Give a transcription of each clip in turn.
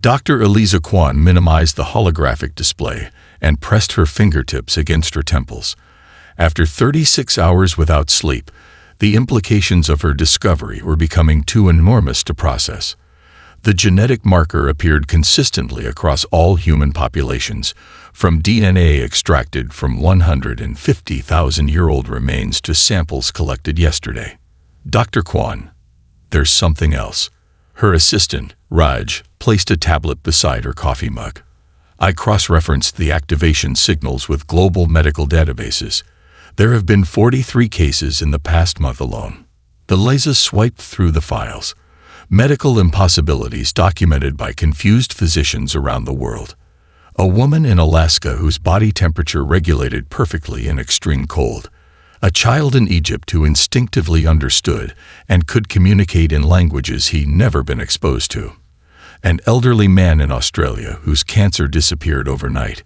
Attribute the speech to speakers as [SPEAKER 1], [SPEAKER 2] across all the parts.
[SPEAKER 1] Dr. Eliza Kwan minimized the holographic display and pressed her fingertips against her temples. After 36 hours without sleep, the implications of her discovery were becoming too enormous to process. The genetic marker appeared consistently across all human populations, from DNA extracted from 150,000-year-old remains to samples collected yesterday. Dr. Kwan, there's something else. Her assistant, Raj, placed a tablet beside her coffee mug. I cross-referenced the activation signals with global medical databases. There have been 43 cases in the past month alone. Eliza swiped through the files. Medical impossibilities documented by confused physicians around the world. A woman in Alaska whose body temperature regulated perfectly in extreme cold. A child in Egypt who instinctively understood and could communicate in languages he'd never been exposed to. An elderly man in Australia whose cancer disappeared overnight,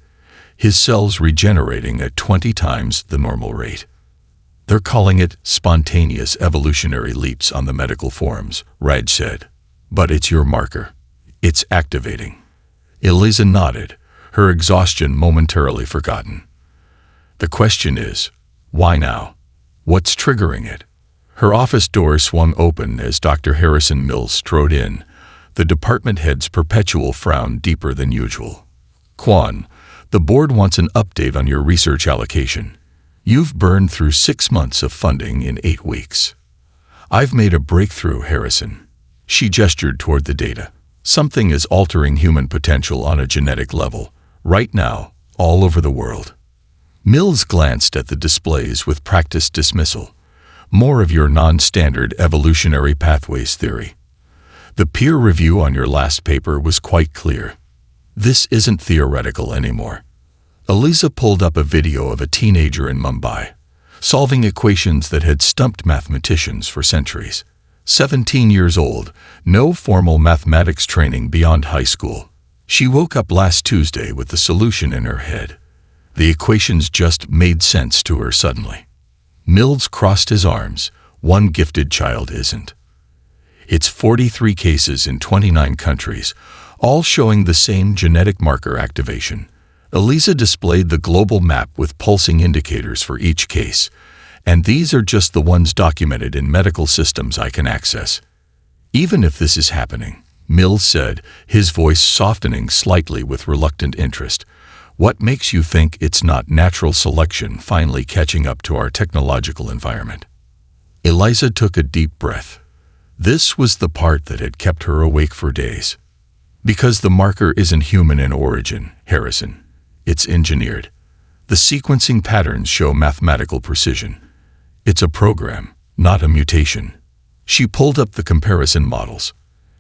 [SPEAKER 1] his cells regenerating at 20 times the normal rate. They're calling it spontaneous evolutionary leaps on the medical forums, Raj said. But it's your marker. It's activating. Eliza nodded, her exhaustion momentarily forgotten. The question is, why now? What's triggering it? Her office door swung open as Dr. Harrison Mills strode in, the department head's perpetual frown deeper than usual. Kwan, the board wants an update on your research allocation. You've burned through 6 months of funding in 8 weeks. I've made a breakthrough, Harrison. She gestured toward the data. Something is altering human potential on a genetic level, right now, all over the world. Mills glanced at the displays with practiced dismissal. More of your non-standard evolutionary pathways theory. The peer review on your last paper was quite clear. This isn't theoretical anymore. Eliza pulled up a video of a teenager in Mumbai, solving equations that had stumped mathematicians for centuries. 17 years old, no formal mathematics training beyond high school. She woke up last Tuesday with the solution in her head. The equations just made sense to her suddenly. Mills crossed his arms. One gifted child isn't. It's 43 cases in 29 countries, all showing the same genetic marker activation. Eliza displayed the global map with pulsing indicators for each case, and these are just the ones documented in medical systems I can access. Even if this is happening, Mills said, his voice softening slightly with reluctant interest, what makes you think it's not natural selection finally catching up to our technological environment? Eliza took a deep breath. This was the part that had kept her awake for days. Because the marker isn't human in origin, Harrison. It's engineered. The sequencing patterns show mathematical precision. It's a program, not a mutation. She pulled up the comparison models,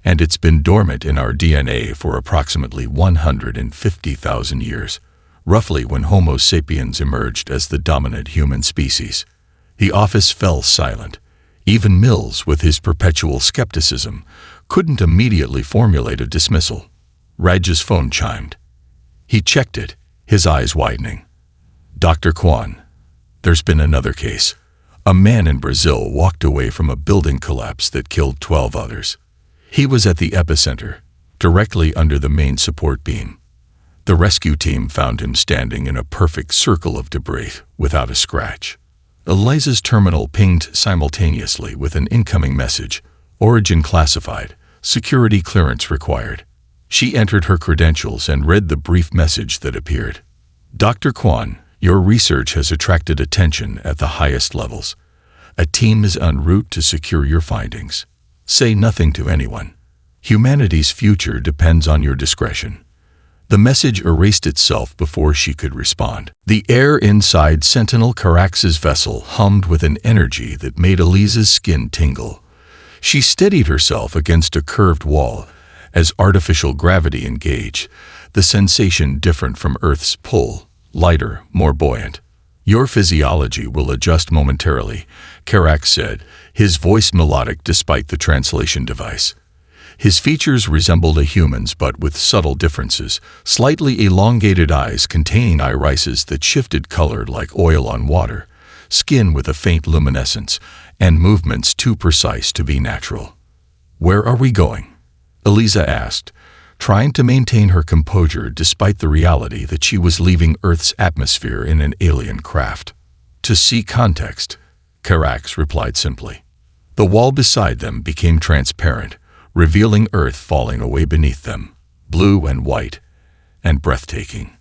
[SPEAKER 1] and it's been dormant in our DNA for approximately 150,000 years, roughly when Homo sapiens emerged as the dominant human species. The office fell silent. Even Mills, with his perpetual skepticism, couldn't immediately formulate a dismissal. Raj's phone chimed. He checked it, his eyes widening. Dr. Kwan, there's been another case. A man in Brazil walked away from a building collapse that killed 12 others. He was at the epicenter, directly under the main support beam. The rescue team found him standing in a perfect circle of debris, without a scratch. Eliza's terminal pinged simultaneously with an incoming message, origin classified, security clearance required. She entered her credentials and read the brief message that appeared. Dr. Kwan, your research has attracted attention at the highest levels. A team is en route to secure your findings. Say nothing to anyone. Humanity's future depends on your discretion. The message erased itself before she could respond. The air inside Sentinel Carax's vessel hummed with an energy that made Eliza's skin tingle. She steadied herself against a curved wall as artificial gravity engaged, the sensation different from Earth's pull, lighter, more buoyant. Your physiology will adjust momentarily, Carax said, his voice melodic despite the translation device. His features resembled a human's but with subtle differences, slightly elongated eyes containing irises that shifted color like oil on water, skin with a faint luminescence, and movements too precise to be natural. Where are we going? Eliza asked, trying to maintain her composure despite the reality that she was leaving Earth's atmosphere in an alien craft. To see context, Carax replied simply. The wall beside them became transparent, revealing Earth falling away beneath them, blue and white, and breathtaking.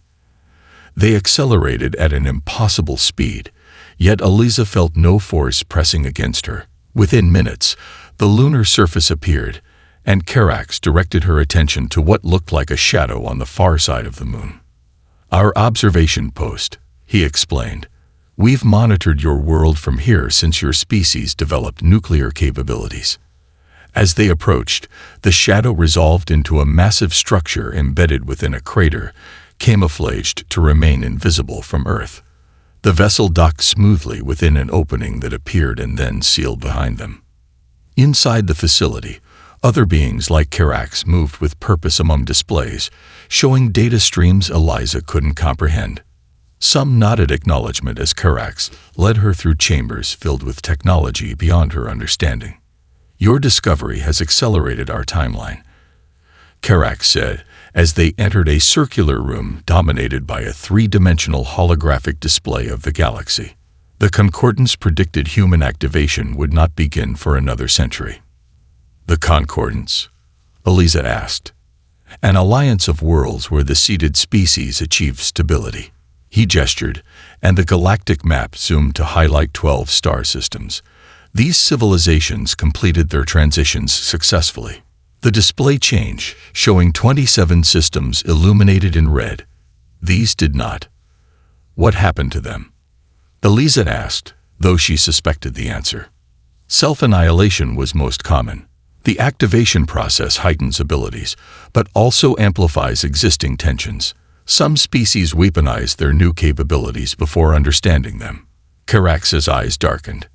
[SPEAKER 1] They accelerated at an impossible speed, yet Eliza felt no force pressing against her. Within minutes, the lunar surface appeared, and Carax directed her attention to what looked like a shadow on the far side of the moon. Our observation post, he explained. We've monitored your world from here since your species developed nuclear capabilities. As they approached, the shadow resolved into a massive structure embedded within a crater, camouflaged to remain invisible from Earth. The vessel docked smoothly within an opening that appeared and then sealed behind them. Inside the facility, other beings like Carax moved with purpose among displays, showing data streams Eliza couldn't comprehend. Some nodded acknowledgement as Carax led her through chambers filled with technology beyond her understanding. Your discovery has accelerated our timeline, Carax said, as they entered a circular room dominated by a three-dimensional holographic display of the galaxy. The concordance predicted human activation would not begin for another century. The concordance? Eliza asked. An alliance of worlds where the seeded species achieved stability. He gestured, and the galactic map zoomed to highlight 12 star systems. These civilizations completed their transitions successfully. The display changed, showing 27 systems illuminated in red. These did not. What happened to them? Eliza asked, though she suspected the answer. Self-annihilation was most common. The activation process heightens abilities, but also amplifies existing tensions. Some species weaponize their new capabilities before understanding them. Carax's eyes darkened.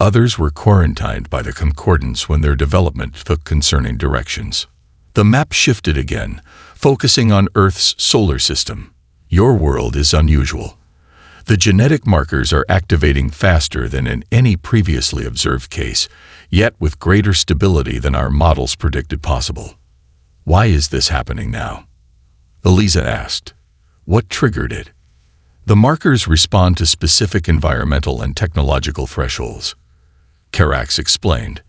[SPEAKER 1] Others were quarantined by the concordance when their development took concerning directions. The map shifted again, focusing on Earth's solar system. Your world is unusual. The genetic markers are activating faster than in any previously observed case, yet with greater stability than our models predicted possible. Why is this happening now? Eliza asked. What triggered it? The markers respond to specific environmental and technological thresholds. Carax explained.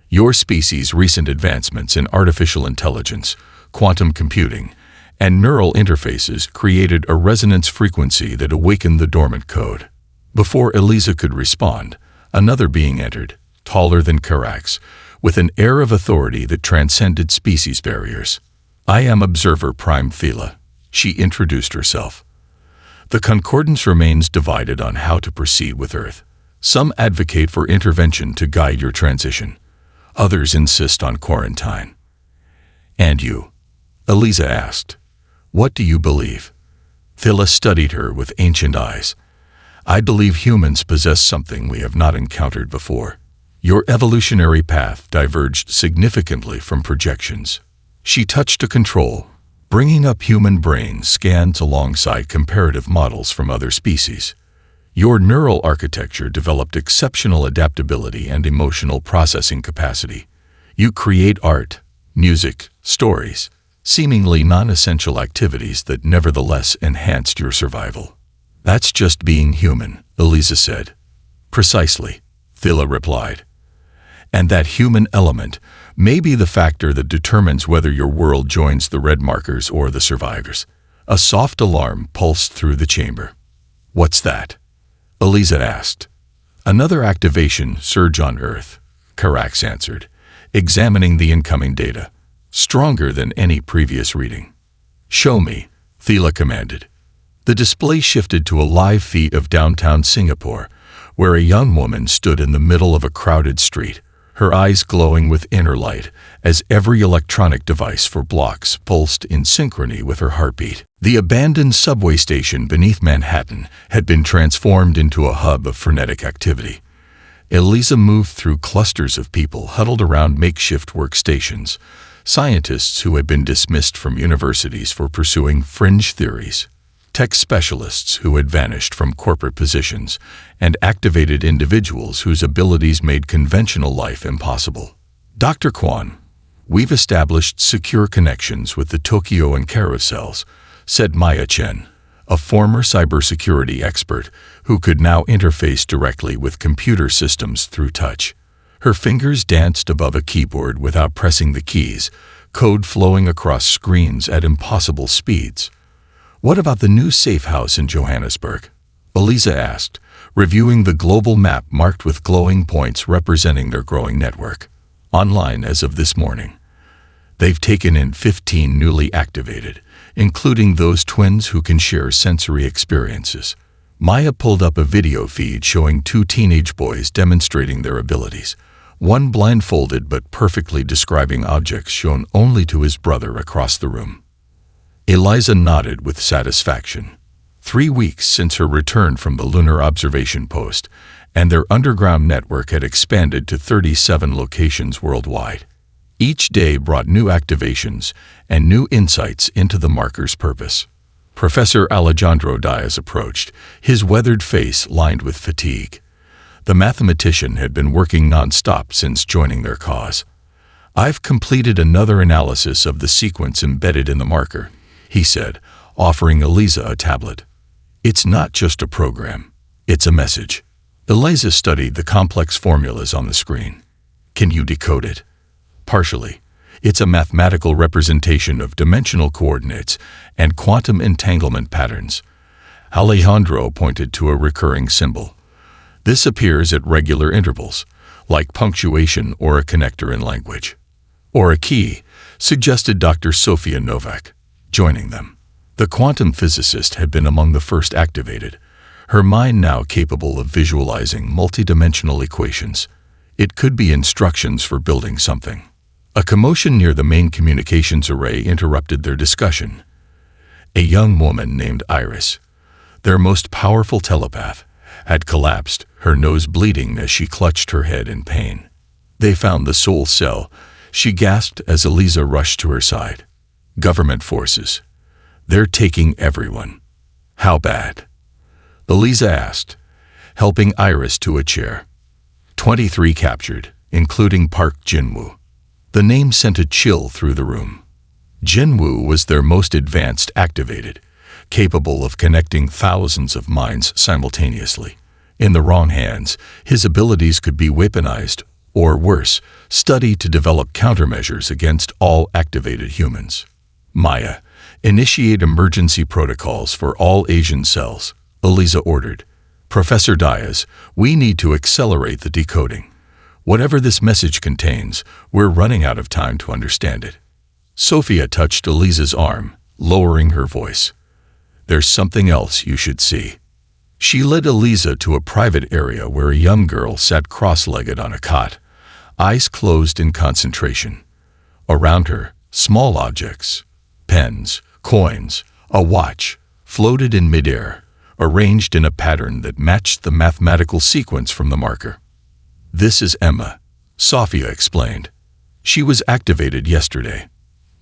[SPEAKER 1] Your species' recent advancements in artificial intelligence, quantum computing, and neural interfaces created a resonance frequency that awakened the dormant code. Before Eliza could respond, another being entered, taller than Carax, with an air of authority that transcended species barriers. I am Observer Prime Thela, she introduced herself. The concordance remains divided on how to proceed with Earth. Some advocate for intervention to guide your transition. Others insist on quarantine. And you? Eliza asked. What do you believe? Thela studied her with ancient eyes. I believe humans possess something we have not encountered before. Your evolutionary path diverged significantly from projections. She touched a control, bringing up human brains scanned alongside comparative models from other species. Your neural architecture developed exceptional adaptability and emotional processing capacity. You create art, music, stories, seemingly non-essential activities that nevertheless enhanced your survival. That's just being human, Eliza said. Precisely, Thela replied. And that human element may be the factor that determines whether your world joins the red markers or the survivors. A soft alarm pulsed through the chamber. What's that? Eliza asked. Another activation surge on Earth, Carax answered, examining the incoming data. Stronger than any previous reading. Show me, Thela commanded. The display shifted to a live feed of downtown Singapore, where a young woman stood in the middle of a crowded street, her eyes glowing with inner light as every electronic device for blocks pulsed in synchrony with her heartbeat. The abandoned subway station beneath Manhattan had been transformed into a hub of frenetic activity. Eliza moved through clusters of people huddled around makeshift workstations, scientists who had been dismissed from universities for pursuing fringe theories, tech specialists who had vanished from corporate positions, and activated individuals whose abilities made conventional life impossible. Dr. Kwan, "We've established secure connections with the Tokyo and carousels," said Maya Chen, a former cybersecurity expert who could now interface directly with computer systems through touch. Her fingers danced above a keyboard without pressing the keys, code flowing across screens at impossible speeds. "What about the new safe house in Johannesburg?" Eliza asked, reviewing the global map marked with glowing points representing their growing network. "Online as of this morning. They've taken in 15 newly activated, including those twins who can share sensory experiences." Maya pulled up a video feed showing two teenage boys demonstrating their abilities, one blindfolded but perfectly describing objects shown only to his brother across the room. Eliza nodded with satisfaction. 3 weeks since her return from the lunar observation post, and their underground network had expanded to 37 locations worldwide. Each day brought new activations and new insights into the marker's purpose. Professor Alejandro Diaz approached, his weathered face lined with fatigue. The mathematician had been working non-stop since joining their cause. "I've completed another analysis of the sequence embedded in the marker," he said, offering Eliza a tablet. "It's not just a program, it's a message." Eliza studied the complex formulas on the screen. "Can you decode it?" "Partially. It's a mathematical representation of dimensional coordinates and quantum entanglement patterns." Alejandro pointed to a recurring symbol. "This appears at regular intervals, like punctuation or a connector in language." "Or a key," suggested Dr. Sofia Novak, joining them. The quantum physicist had been among the first activated, her mind now capable of visualizing multidimensional equations. It could be instructions for building something. A commotion near the main communications array interrupted their discussion. A young woman named Iris, their most powerful telepath, had collapsed, her nose bleeding as she clutched her head in pain. "They found the soul cell," she gasped as Eliza rushed to her side. "Government forces. They're taking everyone." "How bad?" Eliza asked, helping Iris to a chair. 23 captured, including Park Jinwoo. The name sent a chill through the room. Jinwoo was their most advanced activated, capable of connecting thousands of minds simultaneously. In the wrong hands, his abilities could be weaponized, or worse, studied to develop countermeasures against all activated humans. "Maya, initiate emergency protocols for all Asian cells," Eliza ordered. "Professor Diaz, we need to accelerate the decoding. Whatever this message contains, we're running out of time to understand it." Sophia touched Eliza's arm, lowering her voice. "There's something else you should see." She led Eliza to a private area where a young girl sat cross-legged on a cot, eyes closed in concentration. Around her, small objects, pens, coins, a watch, floated in midair, arranged in a pattern that matched the mathematical sequence from the marker. "This is Emma," Sophia explained. "She was activated yesterday.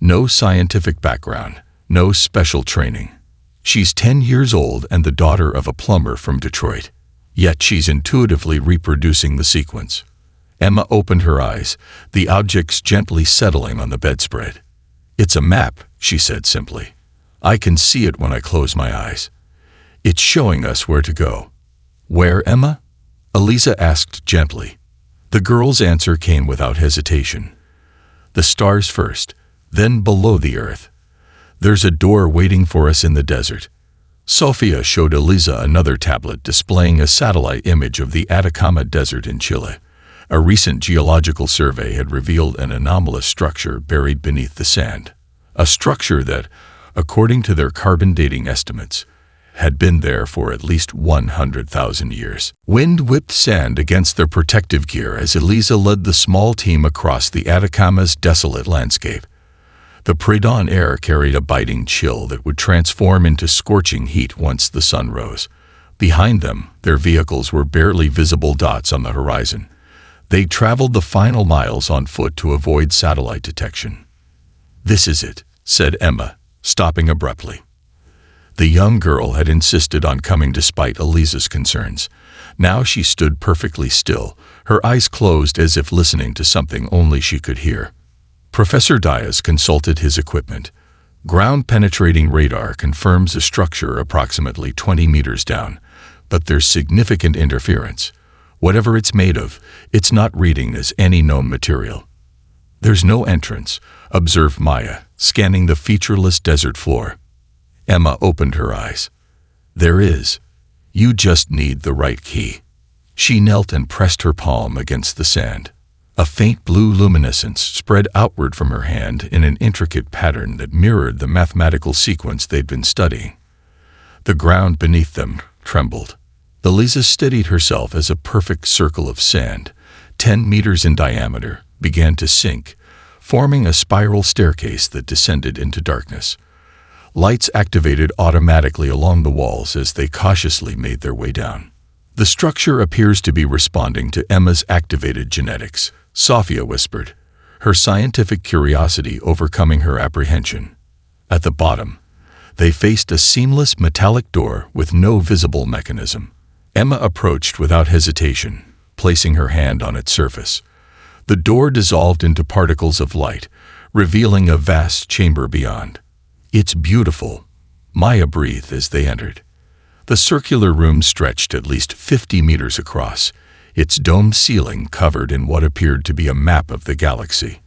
[SPEAKER 1] No scientific background, no special training. She's 10 years old and the daughter of a plumber from Detroit. Yet she's intuitively reproducing the sequence." Emma opened her eyes, the objects gently settling on the bedspread. "It's a map," she said simply. "I can see it when I close my eyes. It's showing us where to go." "Where, Emma?" Eliza asked gently. The girl's answer came without hesitation. "The stars first, then below the earth. There's a door waiting for us in the desert." Sophia showed Eliza another tablet displaying a satellite image of the Atacama Desert in Chile. A recent geological survey had revealed an anomalous structure buried beneath the sand. A structure that, according to their carbon dating estimates, had been there for at least 100,000 years. Wind whipped sand against their protective gear as Eliza led the small team across the Atacama's desolate landscape. The pre-dawn air carried a biting chill that would transform into scorching heat once the sun rose. Behind them, their vehicles were barely visible dots on the horizon. They traveled the final miles on foot to avoid satellite detection. "This is it," said Emma, stopping abruptly. The young girl had insisted on coming despite Eliza's concerns. Now she stood perfectly still, her eyes closed as if listening to something only she could hear. Professor Dias consulted his equipment. Ground-penetrating radar confirms a structure approximately 20 meters down, but there's significant interference. Whatever it's made of, it's not reading as any known material. There's no entrance, observed Maya, scanning the featureless desert floor. Emma opened her eyes. There is. You just need the right key. She knelt and pressed her palm against the sand. A faint blue luminescence spread outward from her hand in an intricate pattern that mirrored the mathematical sequence they'd been studying. The ground beneath them trembled. Elisa steadied herself as a perfect circle of sand, 10 meters in diameter, began to sink, forming a spiral staircase that descended into darkness. Lights activated automatically along the walls as they cautiously made their way down. The structure appears to be responding to Emma's activated genetics, Sophia whispered, her scientific curiosity overcoming her apprehension. At the bottom, they faced a seamless metallic door with no visible mechanism. Emma approached without hesitation, placing her hand on its surface. The door dissolved into particles of light, revealing a vast chamber beyond. It's beautiful, Maya breathed as they entered. The circular room stretched at least 50 meters across, its domed ceiling covered in what appeared to be a map of the galaxy.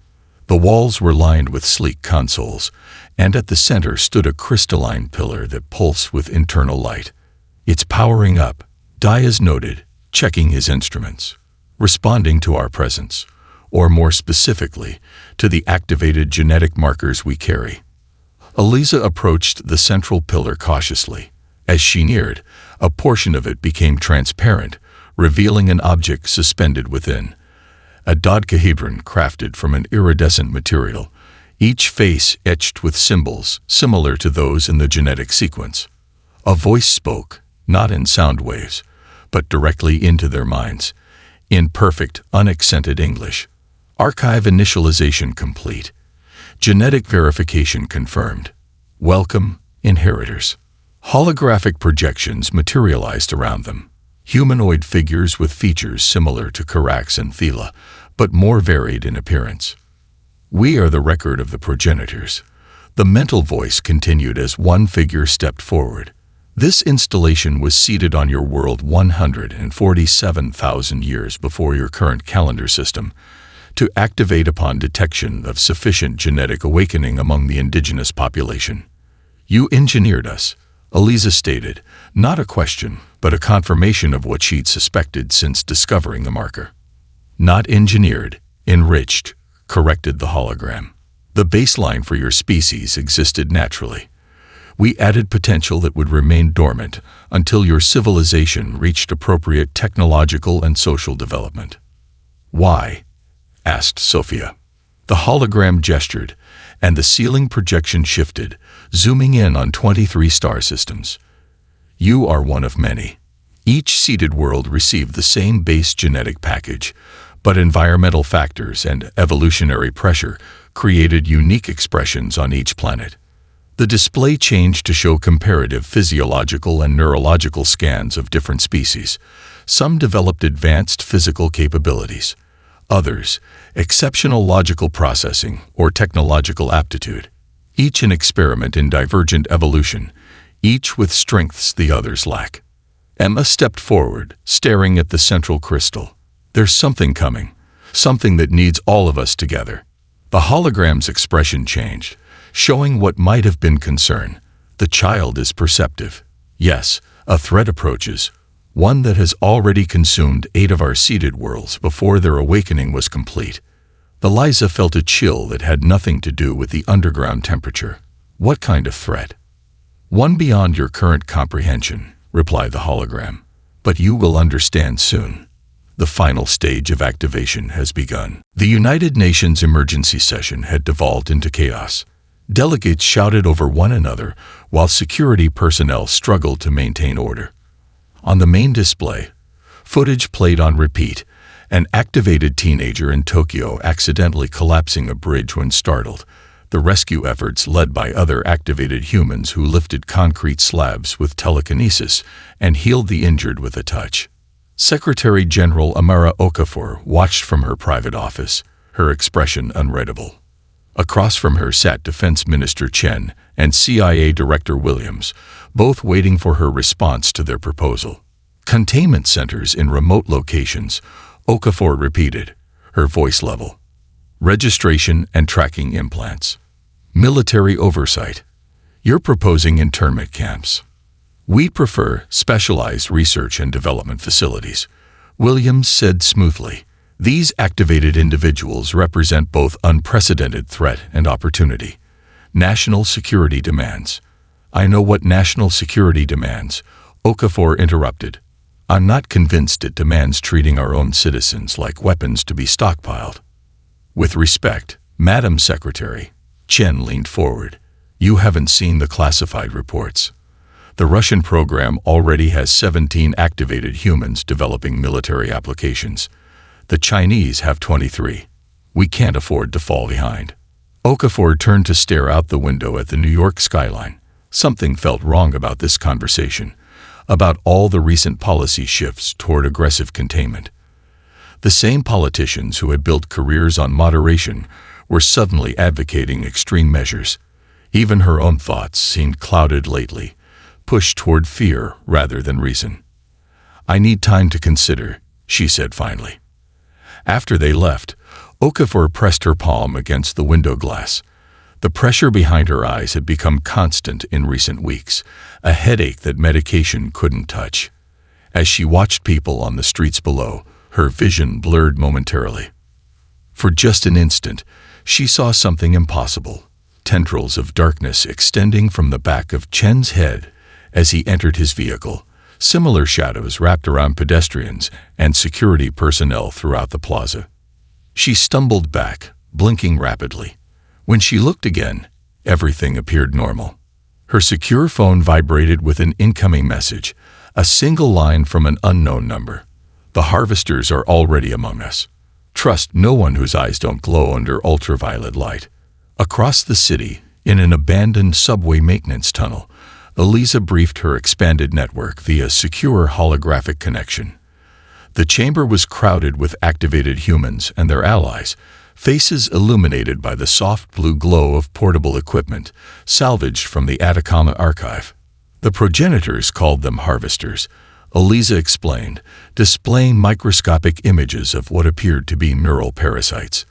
[SPEAKER 1] The walls were lined with sleek consoles, and at the center stood a crystalline pillar that pulsed with internal light. It's powering up, Dias noted, checking his instruments, responding to our presence, or more specifically, to the activated genetic markers we carry. Elisa approached the central pillar cautiously. As she neared, a portion of it became transparent, revealing an object suspended within. A dodecahedron crafted from an iridescent material, each face etched with symbols similar to those in the genetic sequence. A voice spoke, not in sound waves, but directly into their minds, in perfect, unaccented English. Archive initialization complete. Genetic verification confirmed. Welcome, inheritors. Holographic projections materialized around them. Humanoid figures with features similar to Carax and Thela, but more varied in appearance. We are the record of the progenitors. The mental voice continued as one figure stepped forward. This installation was seated on your world 147,000 years before your current calendar system, to activate upon detection of sufficient genetic awakening among the indigenous population. You engineered us, Elisa stated, not a question, but a confirmation of what she'd suspected since discovering the marker. Not engineered, enriched, corrected the hologram. The baseline for your species existed naturally. We added potential that would remain dormant until your civilization reached appropriate technological and social development. Why? Asked Sophia. The hologram gestured, and the ceiling projection shifted, zooming in on 23 star systems. You are one of many. Each seeded world received the same base genetic package, but environmental factors and evolutionary pressure created unique expressions on each planet. The display changed to show comparative physiological and neurological scans of different species. Some developed advanced physical capabilities. Others, exceptional logical processing or technological aptitude. Each an experiment in divergent evolution, each with strengths the others lack. Emma stepped forward, staring at the central crystal. There's something coming, something that needs all of us together. The hologram's expression changed, showing what might have been concern. The child is perceptive. Yes, a threat approaches, one that has already consumed 8 of our seeded worlds before their awakening was complete. Eliza felt a chill that had nothing to do with the underground temperature. What kind of threat? One beyond your current comprehension, replied the hologram. But you will understand soon. The final stage of activation has begun. The United Nations emergency session had devolved into chaos. Delegates shouted over one another while security personnel struggled to maintain order. On the main display, footage played on repeat, an activated teenager in Tokyo accidentally collapsing a bridge when startled, the rescue efforts led by other activated humans who lifted concrete slabs with telekinesis and healed the injured with a touch. Secretary General Amara Okafor watched from her private office, her expression unreadable. Across from her sat Defense Minister Chen and CIA Director Williams, both waiting for her response to their proposal. Containment centers in remote locations, Okafor repeated, her voice level. Registration and tracking implants. Military oversight. You're proposing internment camps. We prefer specialized research and development facilities, Williams said smoothly. These activated individuals represent both unprecedented threat and opportunity. National security demands. I know what national security demands, Okafor interrupted. I'm not convinced it demands treating our own citizens like weapons to be stockpiled. With respect, Madam Secretary, Chen leaned forward. You haven't seen the classified reports. The Russian program already has 17 activated humans developing military applications. The Chinese have 23. We can't afford to fall behind. Okafor turned to stare out the window at the New York skyline. Something felt wrong about this conversation, about all the recent policy shifts toward aggressive containment. The same politicians who had built careers on moderation were suddenly advocating extreme measures. Even her own thoughts seemed clouded lately, pushed toward fear rather than reason. I need time to consider, she said finally. After they left, Okafor pressed her palm against the window glass. The pressure behind her eyes had become constant in recent weeks, a headache that medication couldn't touch. As she watched people on the streets below, her vision blurred momentarily. For just an instant, she saw something impossible, tendrils of darkness extending from the back of Chen's head as he entered his vehicle. Similar shadows wrapped around pedestrians and security personnel throughout the plaza. She stumbled back, blinking rapidly. When she looked again, everything appeared normal. Her secure phone vibrated with an incoming message, a single line from an unknown number. The harvesters are already among us. Trust no one whose eyes don't glow under ultraviolet light. Across the city, in an abandoned subway maintenance tunnel, Eliza briefed her expanded network via secure holographic connection. The chamber was crowded with activated humans and their allies, faces illuminated by the soft blue glow of portable equipment salvaged from the Atacama archive. The progenitors called them harvesters, Eliza explained, displaying microscopic images of what appeared to be neural parasites.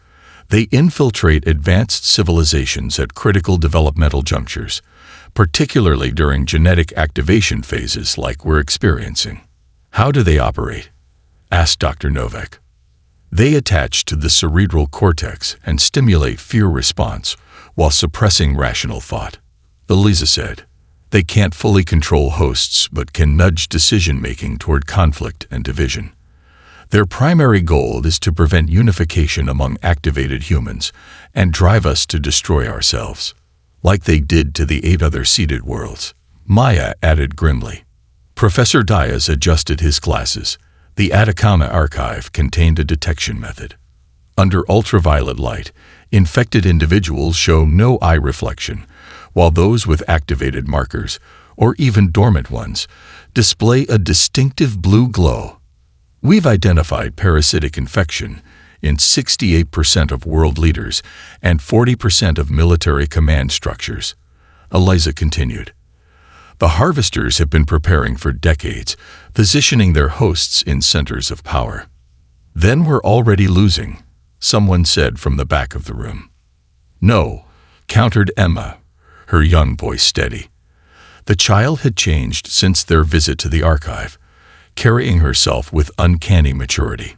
[SPEAKER 1] They infiltrate advanced civilizations at critical developmental junctures, particularly during genetic activation phases like we're experiencing. How do they operate? Asked Dr. Novak. They attach to the cerebral cortex and stimulate fear response while suppressing rational thought, Eliza said. They can't fully control hosts but can nudge decision-making toward conflict and division. Their primary goal is to prevent unification among activated humans and drive us to destroy ourselves, like they did to the 8 other seeded worlds, Maya added grimly. Professor Diaz adjusted his glasses. The Atacama archive contained a detection method. Under ultraviolet light, infected individuals show no eye reflection, while those with activated markers, or even dormant ones, display a distinctive blue glow. We've identified parasitic infection in 68% of world leaders and 40% of military command structures, Eliza continued. The harvesters have been preparing for decades, positioning their hosts in centers of power. Then we're already losing, someone said from the back of the room. No, countered Emma, her young voice steady. The child had changed since their visit to the archive, carrying herself with uncanny maturity.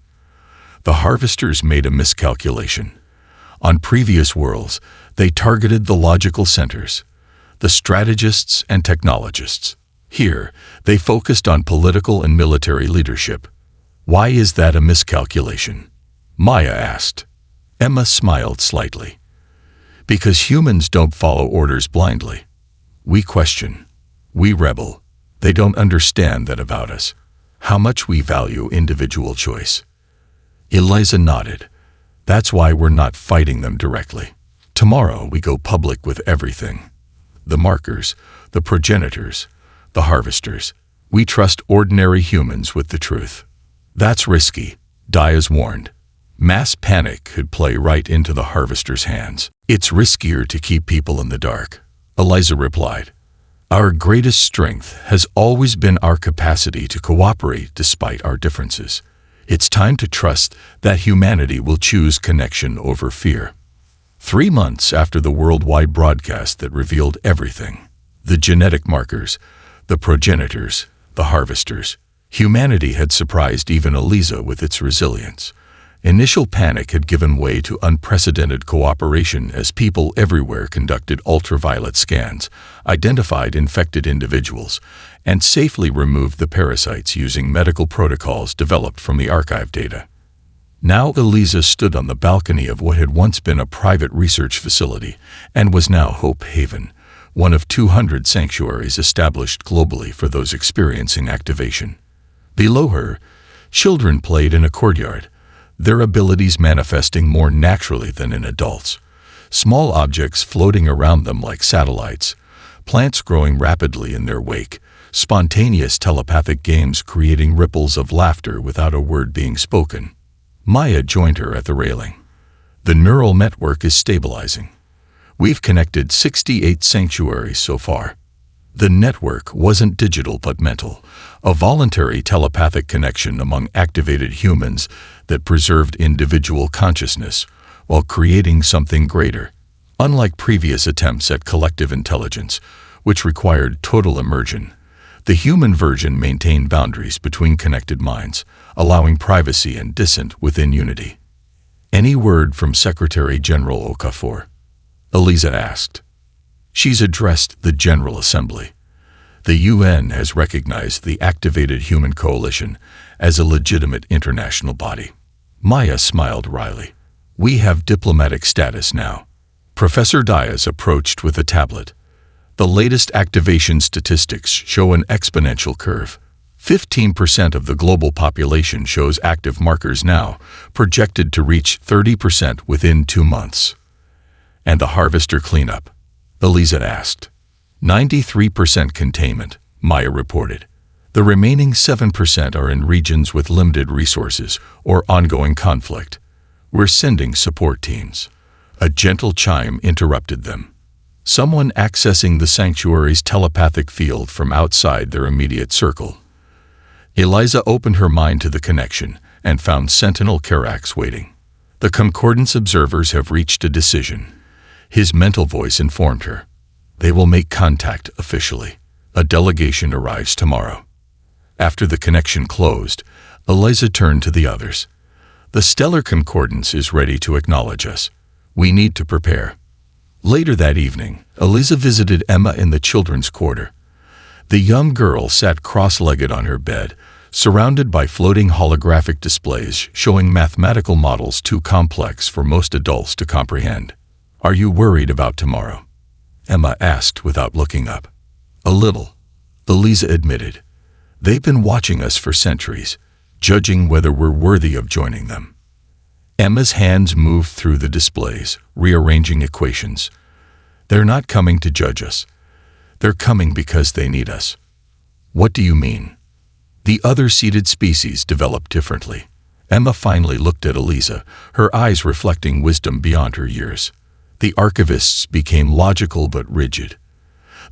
[SPEAKER 1] The harvesters made a miscalculation. On previous worlds, they targeted the logical centers, the strategists and technologists. Here, they focused on political and military leadership. Why is that a miscalculation? Maya asked. Emma smiled slightly. Because humans don't follow orders blindly. We question. We rebel. They don't understand that about us, how much we value individual choice. Eliza nodded. That's why we're not fighting them directly. Tomorrow we go public with everything. The markers, the progenitors, the harvesters. We trust ordinary humans with the truth. That's risky, Diaz warned. Mass panic could play right into the harvester's hands. It's riskier to keep people in the dark, Eliza replied. Our greatest strength has always been our capacity to cooperate despite our differences. It's time to trust that humanity will choose connection over fear. 3 months after the worldwide broadcast that revealed everything, the genetic markers, the progenitors, the harvesters, humanity had surprised even Eliza with its resilience. Initial panic had given way to unprecedented cooperation as people everywhere conducted ultraviolet scans, identified infected individuals, and safely removed the parasites using medical protocols developed from the archive data. Now Eliza stood on the balcony of what had once been a private research facility and was now Hope Haven, one of 200 sanctuaries established globally for those experiencing activation. Below her, children played in a courtyard, their abilities manifesting more naturally than in adults. Small objects floating around them like satellites, plants growing rapidly in their wake, spontaneous telepathic games creating ripples of laughter without a word being spoken. Maya joined her at the railing. The neural network is stabilizing. We've connected 68 sanctuaries so far. The network wasn't digital but mental, a voluntary telepathic connection among activated humans that preserved individual consciousness while creating something greater. Unlike previous attempts at collective intelligence, which required total immersion, the human version maintained boundaries between connected minds, allowing privacy and dissent within unity. Any word from Secretary General Okafor? Eliza asked. She's addressed the General Assembly. The UN has recognized the Activated Human Coalition as a legitimate international body. Maya smiled wryly. We have diplomatic status now. Professor Diaz approached with a tablet. The latest activation statistics show an exponential curve. 15% of the global population shows active markers now, projected to reach 30% within 2 months. And the harvester cleanup? Eliza asked. 93% containment, Maya reported. The remaining 7% are in regions with limited resources or ongoing conflict. We're sending support teams. A gentle chime interrupted them. Someone accessing the sanctuary's telepathic field from outside their immediate circle. Eliza opened her mind to the connection and found Sentinel Karax waiting. The Concordance observers have reached a decision. His mental voice informed her. They will make contact officially. A delegation arrives tomorrow. After the connection closed, Eliza turned to the others. The Stellar Concordance is ready to acknowledge us. We need to prepare. Later that evening, Eliza visited Emma in the children's quarter. The young girl sat cross-legged on her bed, surrounded by floating holographic displays showing mathematical models too complex for most adults to comprehend. Are you worried about tomorrow? Emma asked without looking up. A little, Eliza admitted. They've been watching us for centuries, judging whether we're worthy of joining them. Emma's hands moved through the displays, rearranging equations. They're not coming to judge us. They're coming because they need us. What do you mean? The other seeded species developed differently. Emma finally looked at Eliza, her eyes reflecting wisdom beyond her years. The archivists became logical but rigid.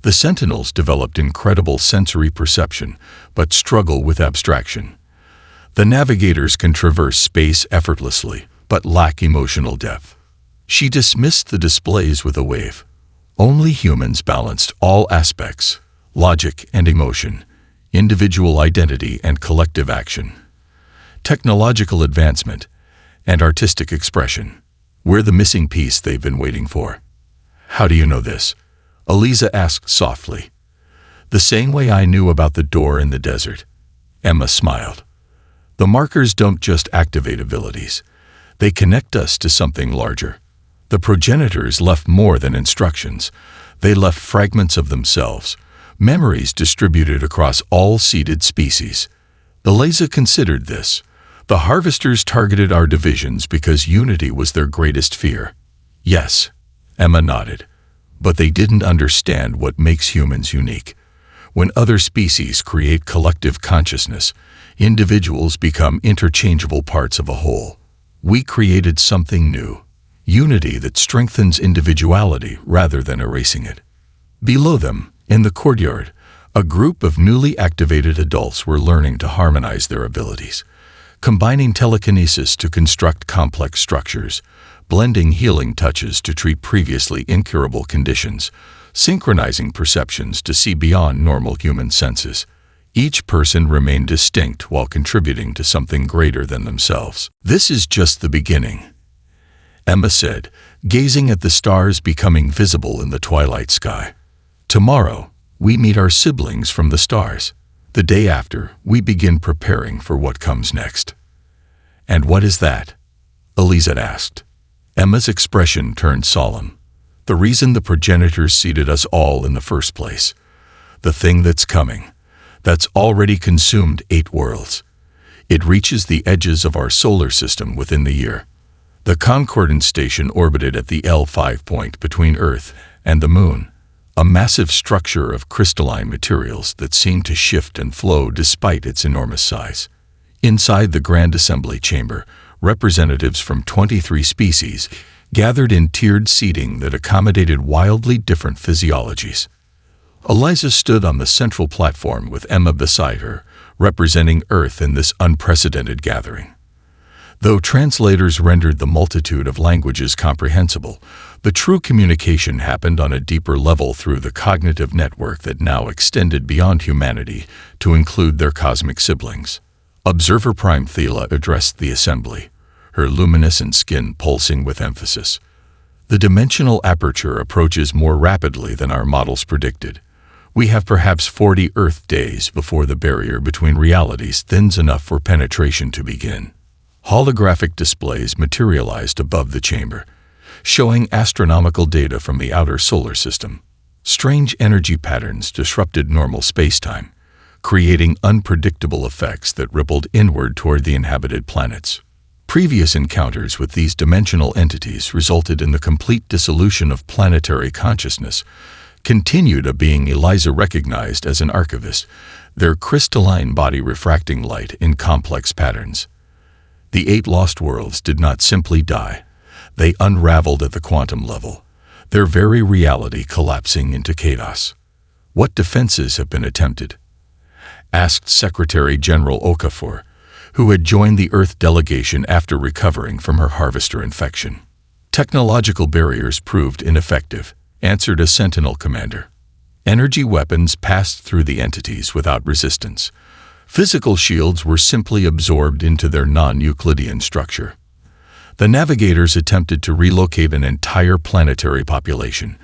[SPEAKER 1] The Sentinels developed incredible sensory perception, but struggle with abstraction. The navigators can traverse space effortlessly, but lack emotional depth. She dismissed the displays with a wave. Only humans balanced all aspects, logic and emotion, individual identity and collective action, technological advancement, and artistic expression. We're the missing piece they've been waiting for. How do you know this? Eliza asked softly. The same way I knew about the door in the desert. Emma smiled. The markers don't just activate abilities. They connect us to something larger. The progenitors left more than instructions. They left fragments of themselves, memories distributed across all seeded species. Eliza considered this. The harvesters targeted our divisions because unity was their greatest fear. Yes, Emma nodded. But they didn't understand what makes humans unique. When other species create collective consciousness, individuals become interchangeable parts of a whole. We created something new, unity that strengthens individuality rather than erasing it. Below them, in the courtyard, a group of newly activated adults were learning to harmonize their abilities, combining telekinesis to construct complex structures, blending healing touches to treat previously incurable conditions, synchronizing perceptions to see beyond normal human senses. Each person remained distinct while contributing to something greater than themselves. "This is just the beginning," Emma said, gazing at the stars becoming visible in the twilight sky. "Tomorrow, we meet our siblings from the stars. The day after, we begin preparing for what comes next." "And what is that?" Eliza asked. Emma's expression turned solemn. "The reason the progenitors seeded us all in the first place. The thing that's coming. That's already consumed 8 worlds. It reaches the edges of our solar system within the year." The Concordance station orbited at the L5 point between Earth and the Moon, a massive structure of crystalline materials that seemed to shift and flow despite its enormous size. Inside the Grand Assembly Chamber, representatives from 23 species gathered in tiered seating that accommodated wildly different physiologies. Eliza stood on the central platform with Emma beside her, representing Earth in this unprecedented gathering. Though translators rendered the multitude of languages comprehensible, the true communication happened on a deeper level through the cognitive network that now extended beyond humanity to include their cosmic siblings. Observer Prime Thela addressed the assembly, her luminescent skin pulsing with emphasis. "The dimensional aperture approaches more rapidly than our models predicted. We have perhaps 40 Earth days before the barrier between realities thins enough for penetration to begin." Holographic displays materialized above the chamber, showing astronomical data from the outer solar system. Strange energy patterns disrupted normal spacetime, creating unpredictable effects that rippled inward toward the inhabited planets. Previous encounters with these dimensional entities resulted in the complete dissolution of planetary consciousness. Continued a being Eliza recognized as an archivist, their crystalline body refracting light in complex patterns. The 8 lost worlds did not simply die. They unraveled at the quantum level, their very reality collapsing into chaos. "What defenses have been attempted?" asked Secretary General Okafor, who had joined the Earth delegation after recovering from her harvester infection. "Technological barriers proved ineffective," answered a Sentinel commander. "Energy weapons passed through the entities without resistance. Physical shields were simply absorbed into their non-Euclidean structure. The navigators attempted to relocate an entire planetary population,"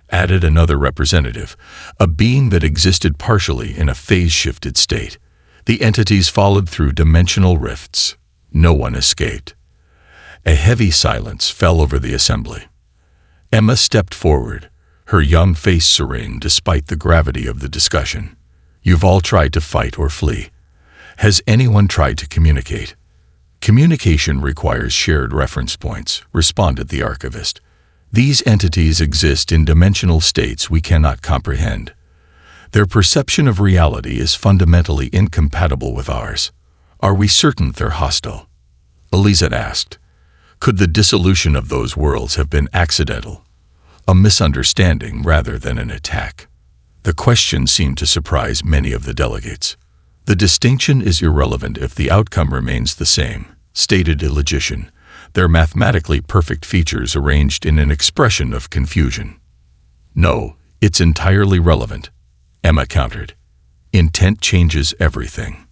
[SPEAKER 1] added another representative, "a being that existed partially in a phase-shifted state. The entities followed through dimensional rifts. No one escaped." A heavy silence fell over the assembly. Emma stepped forward, her young face serene despite the gravity of the discussion. "You've all tried to fight or flee. Has anyone tried to communicate?" "Communication requires shared reference points," responded the archivist. "These entities exist in dimensional states we cannot comprehend. Their perception of reality is fundamentally incompatible with ours. Are we certain they're hostile?" Eliza asked. "Could the dissolution of those worlds have been accidental? A misunderstanding rather than an attack?" The question seemed to surprise many of the delegates. "The distinction is irrelevant if the outcome remains the same," stated a logician, their mathematically perfect features arranged in an expression of confusion. "No, it's entirely relevant," Emma countered. "Intent changes everything.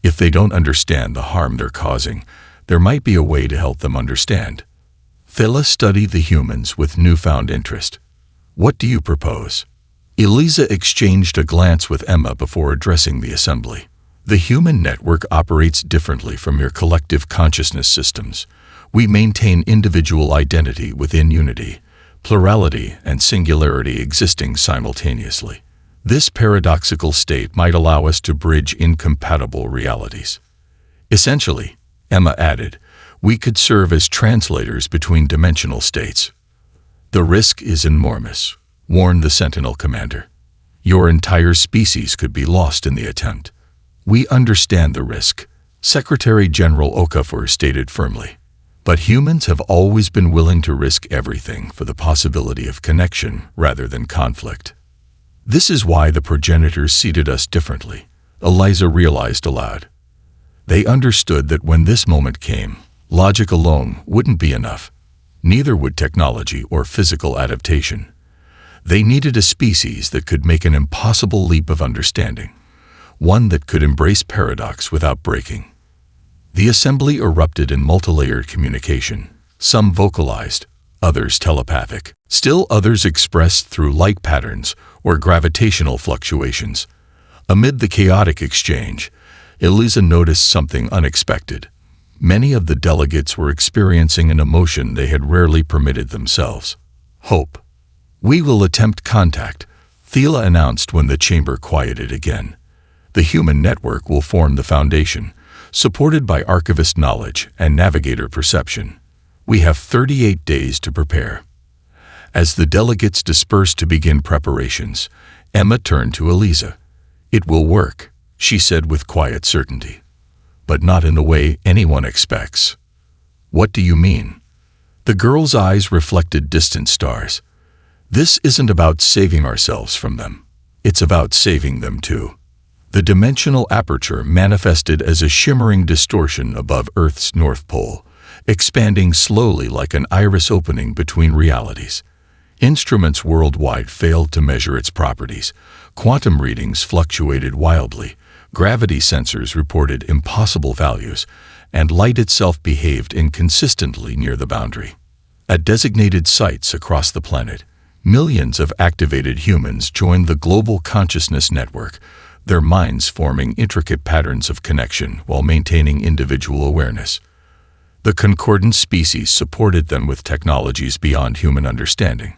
[SPEAKER 1] If they don't understand the harm they're causing, there might be a way to help them understand." Thela studied the humans with newfound interest. "What do you propose?" Eliza exchanged a glance with Emma before addressing the assembly. "The human network operates differently from your collective consciousness systems. We maintain individual identity within unity, plurality and singularity existing simultaneously. This paradoxical state might allow us to bridge incompatible realities. Essentially," Emma added, "we could serve as translators between dimensional states." "The risk is enormous," warned the Sentinel commander. "Your entire species could be lost in the attempt." "We understand the risk," Secretary General Okafor stated firmly. But humans have always been willing to risk everything for the possibility of connection rather than conflict. This is why the progenitors seeded us differently, Eliza realized aloud. They understood that when this moment came, logic alone wouldn't be enough. Neither would technology or physical adaptation. They needed a species that could make an impossible leap of understanding, one that could embrace paradox without breaking. The assembly erupted in multilayered communication, some vocalized, others telepathic. Still others expressed through light patterns or gravitational fluctuations. Amid the chaotic exchange, Eliza noticed something unexpected. Many of the delegates were experiencing an emotion they had rarely permitted themselves: hope. "We will attempt contact," Thela announced when the chamber quieted again. "The human network will form the foundation, supported by archivist knowledge and navigator perception. We have 38 days to prepare." As the delegates dispersed to begin preparations, Emma turned to Eliza. "It will work," she said with quiet certainty. "But not in the way anyone expects." "What do you mean?" The girl's eyes reflected distant stars. "This isn't about saving ourselves from them. It's about saving them too." The dimensional aperture manifested as a shimmering distortion above Earth's North Pole, expanding slowly like an iris opening between realities. Instruments worldwide failed to measure its properties. Quantum readings fluctuated wildly. Gravity sensors reported impossible values, and light itself behaved inconsistently near the boundary. At designated sites across the planet, millions of activated humans joined the global consciousness network, their minds forming intricate patterns of connection while maintaining individual awareness. The concordant species supported them with technologies beyond human understanding,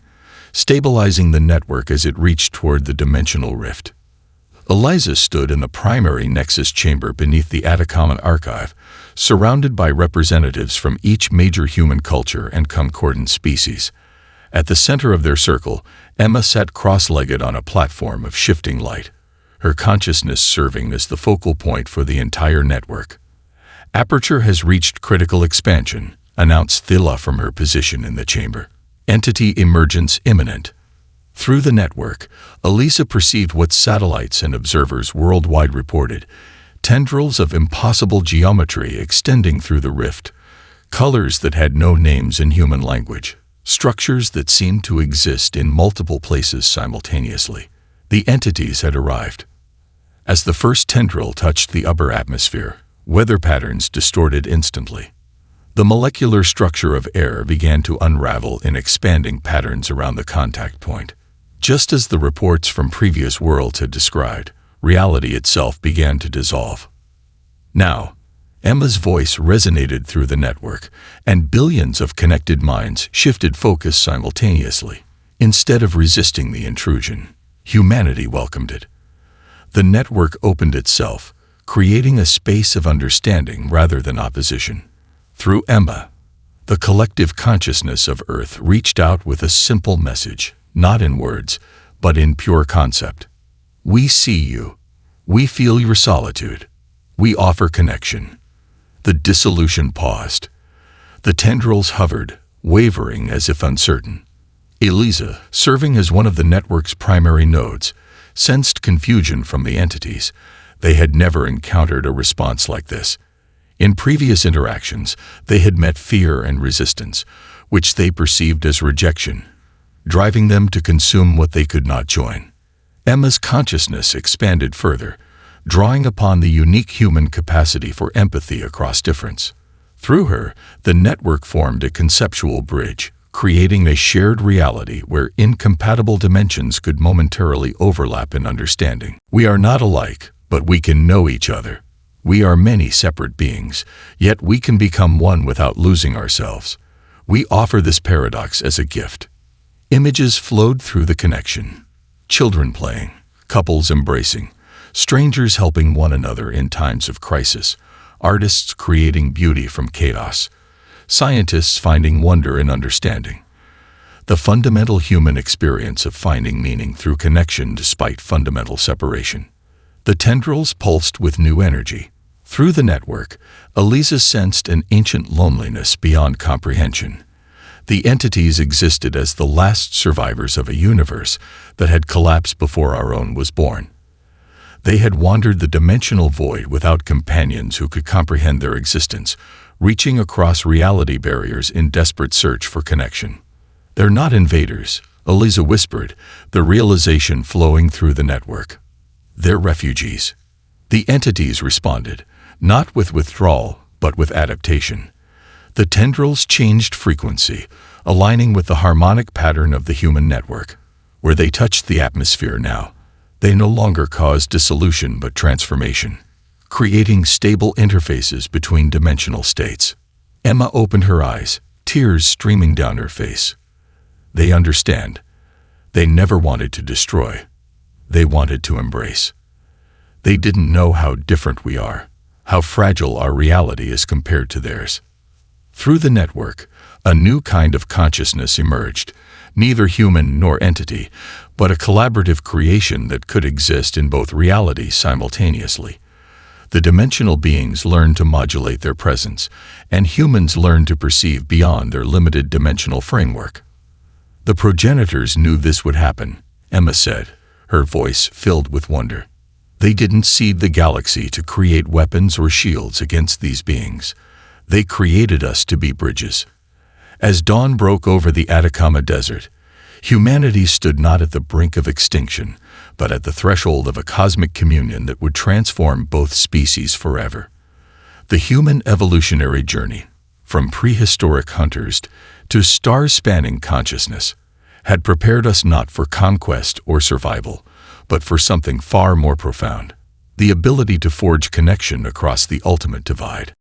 [SPEAKER 1] stabilizing the network as it reached toward the dimensional rift. Eliza stood in the primary Nexus chamber beneath the Atacama archive, surrounded by representatives from each major human culture and concordant species. At the center of their circle, Emma sat cross-legged on a platform of shifting light, her consciousness serving as the focal point for the entire network. "Aperture has reached critical expansion," announced Thela from her position in the chamber. "Entity emergence imminent." Through the network, Eliza perceived what satellites and observers worldwide reported: tendrils of impossible geometry extending through the rift, colors that had no names in human language, structures that seemed to exist in multiple places simultaneously. The entities had arrived. As the first tendril touched the upper atmosphere, weather patterns distorted instantly. The molecular structure of air began to unravel in expanding patterns around the contact point. Just as the reports from previous worlds had described, reality itself began to dissolve. Now, Emma's voice resonated through the network, and billions of connected minds shifted focus simultaneously. Instead of resisting the intrusion, humanity welcomed it. The network opened itself, creating a space of understanding rather than opposition. Through Emma, the collective consciousness of Earth reached out with a simple message, not in words, but in pure concept. "We see you. We feel your solitude. We offer connection." The dissolution paused. The tendrils hovered, wavering as if uncertain. Eliza, serving as one of the network's primary nodes, sensed confusion from the entities. They had never encountered a response like this. In previous interactions, they had met fear and resistance, which they perceived as rejection, driving them to consume what they could not join. Emma's consciousness expanded further, drawing upon the unique human capacity for empathy across difference. Through her, the network formed a conceptual bridge, creating a shared reality where incompatible dimensions could momentarily overlap in understanding. "We are not alike, but we can know each other. We are many separate beings, yet we can become one without losing ourselves. We offer this paradox as a gift." Images flowed through the connection. Children playing, couples embracing, strangers helping one another in times of crisis, artists creating beauty from chaos, scientists finding wonder in understanding. The fundamental human experience of finding meaning through connection despite fundamental separation. The tendrils pulsed with new energy, Through the network, Eliza sensed an ancient loneliness beyond comprehension. The entities existed as the last survivors of a universe that had collapsed before our own was born. They had wandered the dimensional void without companions who could comprehend their existence, reaching across reality barriers in desperate search for connection. "They're not invaders," Eliza whispered, the realization flowing through the network. "They're refugees." The entities responded, not with withdrawal, but with adaptation. The tendrils changed frequency, aligning with the harmonic pattern of the human network. Where they touched the atmosphere now, they no longer caused dissolution but transformation, creating stable interfaces between dimensional states. Emma opened her eyes, tears streaming down her face. They understand. They never wanted to destroy. They wanted to embrace. They didn't know how different we are, how fragile our reality is compared to theirs. Through the network, a new kind of consciousness emerged, neither human nor entity, but a collaborative creation that could exist in both realities simultaneously. The dimensional beings learned to modulate their presence, and humans learned to perceive beyond their limited dimensional framework. "The progenitors knew this would happen," Emma said, her voice filled with wonder. "They didn't seed the galaxy to create weapons or shields against these beings. They created us to be bridges." As dawn broke over the Atacama Desert, humanity stood not at the brink of extinction, but at the threshold of a cosmic communion that would transform both species forever. The human evolutionary journey, from prehistoric hunters to star-spanning consciousness, had prepared us not for conquest or survival, but for something far more profound: the ability to forge connection across the ultimate divide.